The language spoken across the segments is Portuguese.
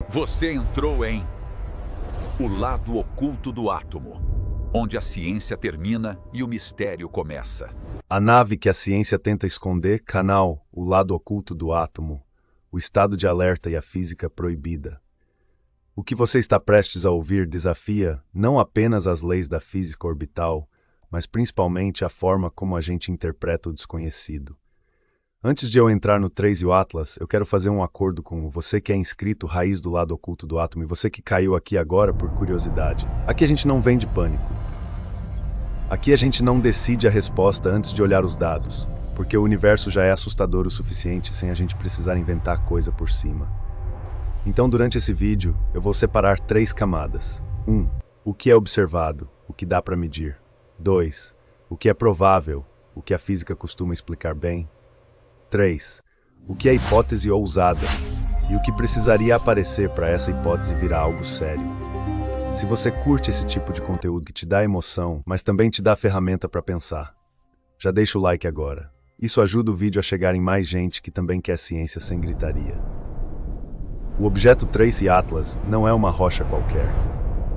Você entrou em O Lado Oculto do Átomo, onde a ciência termina e o mistério começa. A nave que a ciência tenta esconder, canal O Lado Oculto do Átomo, o estado de alerta e a física proibida. O que você está prestes a ouvir desafia não apenas as leis da física orbital, mas principalmente a forma como a gente interpreta o desconhecido. Antes de eu entrar no Trace e o Atlas, eu quero fazer um acordo com você que é inscrito Raiz do Lado Oculto do Átomo e você que caiu aqui agora por curiosidade. Aqui a gente não vende pânico. Aqui a gente não decide a resposta antes de olhar os dados, porque o universo já é assustador o suficiente sem a gente precisar inventar coisa por cima. Então, durante esse vídeo, eu vou separar 3 camadas. 1. O que é observado, o que dá para medir. 2. O que é provável, o que a física costuma explicar bem. 3. O que é hipótese ousada e o que precisaria aparecer para essa hipótese virar algo sério. Se você curte esse tipo de conteúdo que te dá emoção, mas também te dá ferramenta para pensar, já deixa o like agora. Isso ajuda o vídeo a chegar em mais gente que também quer ciência sem gritaria. O objeto Trace Atlas não é uma rocha qualquer.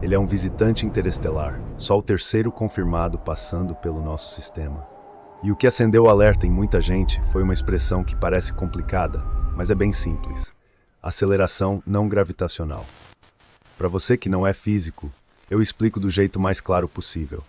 Ele é um visitante interestelar, só o terceiro confirmado passando pelo nosso sistema. E o que acendeu o alerta em muita gente foi uma expressão que parece complicada, mas é bem simples: aceleração não gravitacional. Para você que não é físico, eu explico do jeito mais claro possível.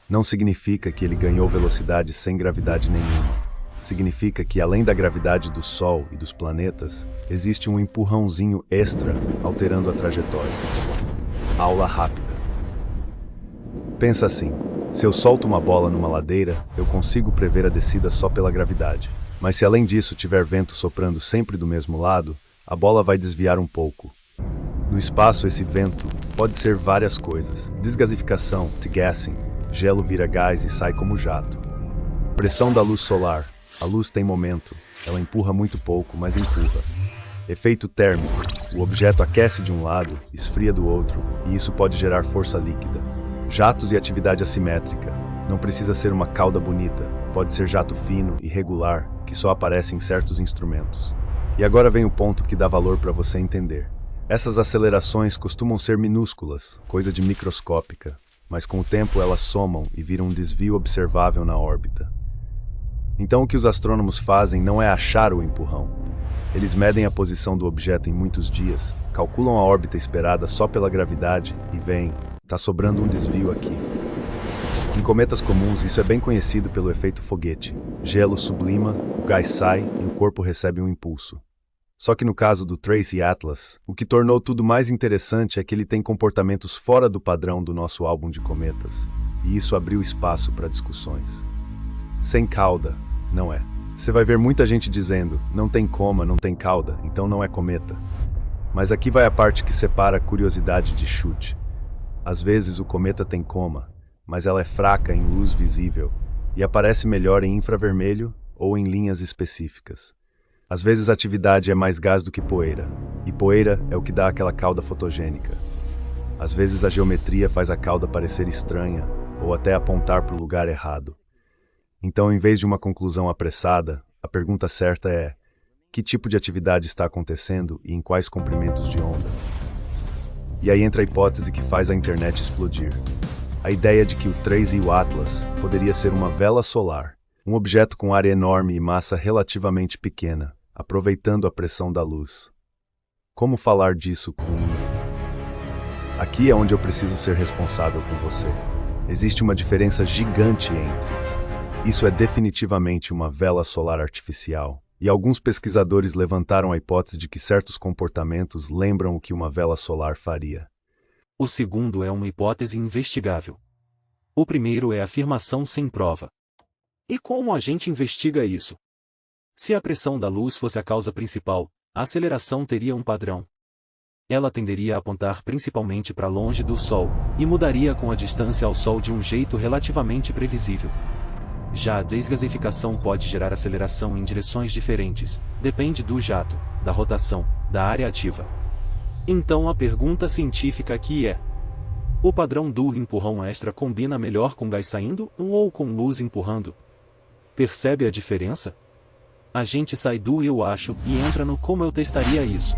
Não significa que ele ganhou velocidade sem gravidade nenhuma. Significa que, além da gravidade do Sol e dos planetas, existe um empurrãozinho extra alterando a trajetória. Aula rápida. Pensa assim: se eu solto uma bola numa ladeira, eu consigo prever a descida só pela gravidade. Mas se além disso tiver vento soprando sempre do mesmo lado, a bola vai desviar um pouco. No espaço, esse vento pode ser várias coisas. Desgasificação, degassing, gelo vira gás e sai como jato. Pressão da luz solar. A luz tem momento. Ela empurra muito pouco, mas empurra. Efeito térmico. O objeto aquece de um lado, esfria do outro, e isso pode gerar força líquida. Jatos e atividade assimétrica. Não precisa ser uma cauda bonita. Pode ser jato fino, irregular, que só aparece em certos instrumentos. E agora vem o ponto que dá valor para você entender. Essas acelerações costumam ser minúsculas, coisa de microscópica, mas com o tempo elas somam e viram um desvio observável na órbita. Então o que os astrônomos fazem não é achar o empurrão. Eles medem a posição do objeto em muitos dias, calculam a órbita esperada só pela gravidade e veem: tá sobrando um desvio aqui. Em cometas comuns, isso é bem conhecido pelo efeito foguete. Gelo sublima, o gás sai e o corpo recebe um impulso. Só que no caso do Trace Atlas, o que tornou tudo mais interessante é que ele tem comportamentos fora do padrão do nosso álbum de cometas. E isso abriu espaço para discussões. Sem cauda, não é. Você vai ver muita gente dizendo: não tem coma, não tem cauda, então não é cometa. Mas aqui vai a parte que separa a curiosidade de chute. Às vezes o cometa tem coma, mas ela é fraca em luz visível e aparece melhor em infravermelho ou em linhas específicas. Às vezes a atividade é mais gás do que poeira, e poeira é o que dá aquela cauda fotogênica. Às vezes a geometria faz a cauda parecer estranha ou até apontar para o lugar errado. Então, em vez de uma conclusão apressada, a pergunta certa é: que tipo de atividade está acontecendo e em quais comprimentos de onda? E aí entra a hipótese que faz a internet explodir. A ideia de que o Trace e o Atlas poderia ser uma vela solar, um objeto com área enorme e massa relativamente pequena, aproveitando a pressão da luz. Como falar disso com... Aqui é onde eu preciso ser responsável com você. Existe uma diferença gigante entre... Isso é definitivamente uma vela solar artificial. E alguns pesquisadores levantaram a hipótese de que certos comportamentos lembram o que uma vela solar faria. O segundo é uma hipótese investigável. O primeiro é afirmação sem prova. E como a gente investiga isso? Se a pressão da luz fosse a causa principal, a aceleração teria um padrão. Ela tenderia a apontar principalmente para longe do Sol, e mudaria com a distância ao Sol de um jeito relativamente previsível. Já a desgasificação pode gerar aceleração em direções diferentes, depende do jato, da rotação, da área ativa. Então a pergunta científica aqui é: o padrão do empurrão extra combina melhor com gás saindo ou com luz empurrando? Percebe a diferença? A gente sai do eu acho e entra no como eu testaria isso.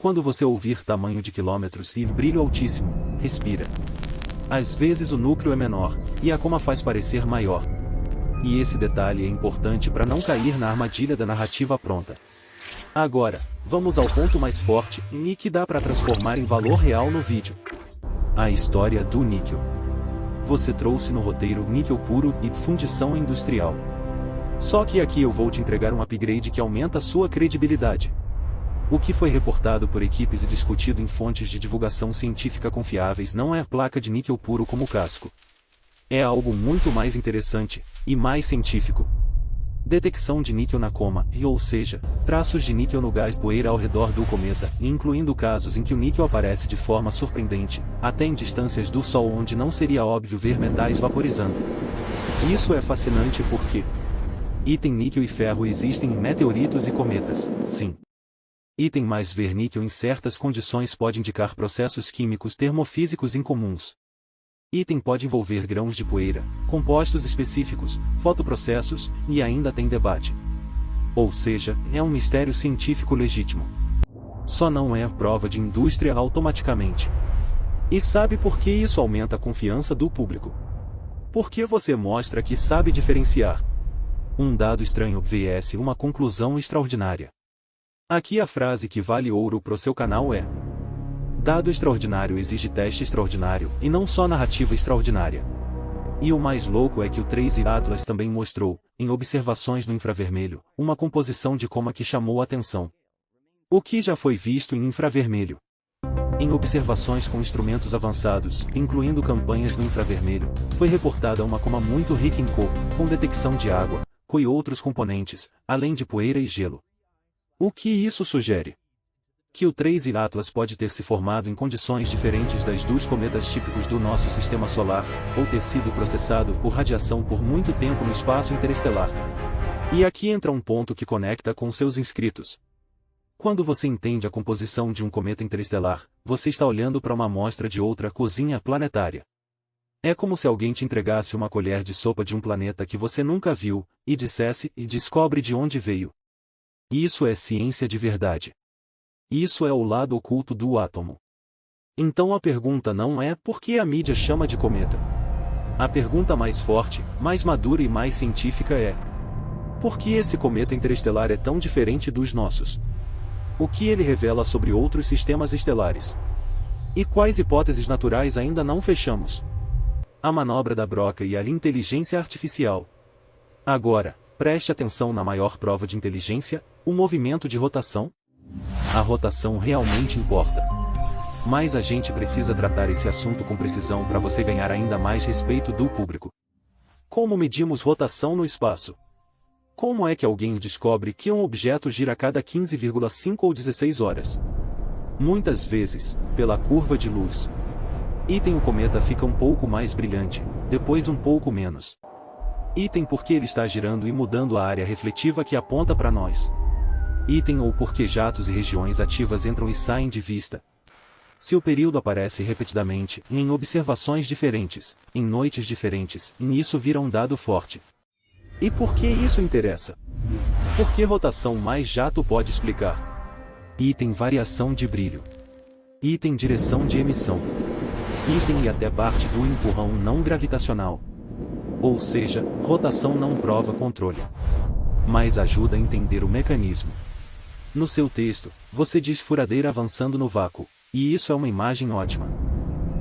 Quando você ouvir tamanho de quilômetros e brilho altíssimo, respira. Às vezes o núcleo é menor, e a coma faz parecer maior. E esse detalhe é importante para não cair na armadilha da narrativa pronta. Agora, vamos ao ponto mais forte e que dá para transformar em valor real no vídeo. A história do níquel. Você trouxe no roteiro níquel puro e fundição industrial. Só que aqui eu vou te entregar um upgrade que aumenta a sua credibilidade. O que foi reportado por equipes e discutido em fontes de divulgação científica confiáveis não é a placa de níquel puro como casco. É algo muito mais interessante, e mais científico. Detecção de níquel na coma, ou seja, traços de níquel no gás poeira ao redor do cometa, incluindo casos em que o níquel aparece de forma surpreendente, até em distâncias do Sol onde não seria óbvio ver metais vaporizando. Isso é fascinante porque item níquel e ferro existem em meteoritos e cometas, sim. Item mais ver níquel em certas condições pode indicar processos químicos termofísicos incomuns. Item pode envolver grãos de poeira, compostos específicos, fotoprocessos, e ainda tem debate. Ou seja, é um mistério científico legítimo. Só não é prova de indústria automaticamente. E sabe por que isso aumenta a confiança do público? Porque você mostra que sabe diferenciar um dado estranho vs uma conclusão extraordinária. Aqui a frase que vale ouro pro seu canal é: dado extraordinário exige teste extraordinário, e não só narrativa extraordinária. E o mais louco é que o Trace Atlas também mostrou, em observações no infravermelho, uma composição de coma que chamou a atenção. O que já foi visto em infravermelho. Em observações com instrumentos avançados, incluindo campanhas no infravermelho, foi reportada uma coma muito rica em Co, com detecção de água, Co e outros componentes, além de poeira e gelo. O que isso sugere? Que o Trace Atlas pode ter se formado em condições diferentes das dos cometas típicos do nosso sistema solar, ou ter sido processado por radiação por muito tempo no espaço interestelar. E aqui entra um ponto que conecta com seus inscritos. Quando você entende a composição de um cometa interestelar, você está olhando para uma amostra de outra cozinha planetária. É como se alguém te entregasse uma colher de sopa de um planeta que você nunca viu, e dissesse, e descobre de onde veio. Isso é ciência de verdade. Isso é o lado oculto do átomo. Então a pergunta não é por que a mídia chama de cometa. A pergunta mais forte, mais madura e mais científica é: por que esse cometa interestelar é tão diferente dos nossos? O que ele revela sobre outros sistemas estelares? E quais hipóteses naturais ainda não fechamos? A manobra da broca e a inteligência artificial. Agora, preste atenção na maior prova de inteligência, o movimento de rotação. A rotação realmente importa. Mas a gente precisa tratar esse assunto com precisão para você ganhar ainda mais respeito do público. Como medimos rotação no espaço? Como é que alguém descobre que um objeto gira a cada 15,5 ou 16 horas? Muitas vezes, pela curva de luz. Item o cometa fica um pouco mais brilhante, depois um pouco menos. Item porque ele está girando e mudando a área refletiva que aponta para nós. Item ou porque jatos e regiões ativas entram e saem de vista. Se o período aparece repetidamente, em observações diferentes, em noites diferentes, e isso vira um dado forte. E por que isso interessa? Porque rotação mais jato pode explicar. Item variação de brilho. Item direção de emissão. Item e até parte do empurrão não gravitacional. Ou seja, rotação não prova controle, mas ajuda a entender o mecanismo. No seu texto, você diz furadeira avançando no vácuo, e isso é uma imagem ótima.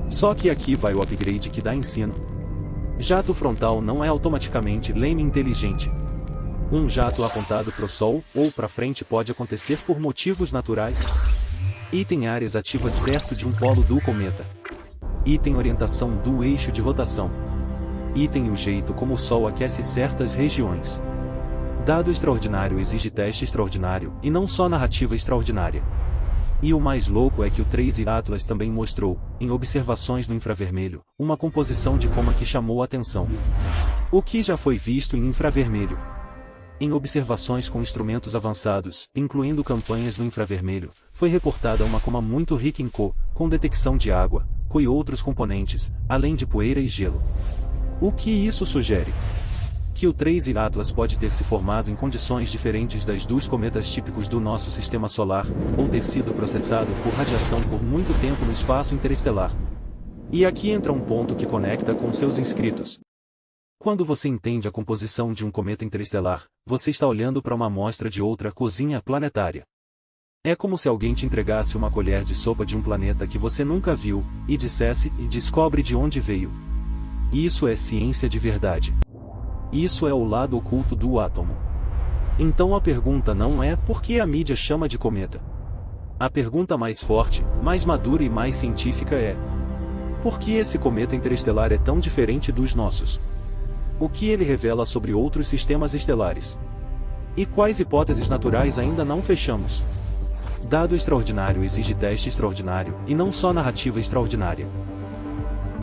Só que aqui vai o upgrade que dá ensino. Jato frontal não é automaticamente leme inteligente. Um jato apontado para o Sol ou para frente pode acontecer por motivos naturais. Item áreas ativas perto de um polo do cometa. Item orientação do eixo de rotação. Item o jeito como o Sol aquece certas regiões. Dado extraordinário exige teste extraordinário, e não só narrativa extraordinária. E o mais louco é que o Trace Atlas também mostrou, em observações no infravermelho, uma composição de coma que chamou a atenção. O que já foi visto em infravermelho. Em observações com instrumentos avançados, incluindo campanhas no infravermelho, foi reportada uma coma muito rica em Co, com detecção de água, Co e outros componentes, além de poeira e gelo. O que isso sugere? que o 3I Atlas pode ter se formado em condições diferentes das dos cometas típicos do nosso sistema solar, ou ter sido processado por radiação por muito tempo no espaço interestelar. E aqui entra um ponto que conecta com seus inscritos. Quando você entende a composição de um cometa interestelar, você está olhando para uma amostra de outra cozinha planetária. É como se alguém te entregasse uma colher de sopa de um planeta que você nunca viu, e dissesse, e descobre de onde veio. Isso é ciência de verdade. Isso é o lado oculto do átomo. Então a pergunta não é por que a mídia chama de cometa. A pergunta mais forte, mais madura e mais científica é: por que esse cometa interestelar é tão diferente dos nossos? O que ele revela sobre outros sistemas estelares? E quais hipóteses naturais ainda não fechamos? Dado extraordinário exige teste extraordinário, e não só narrativa extraordinária.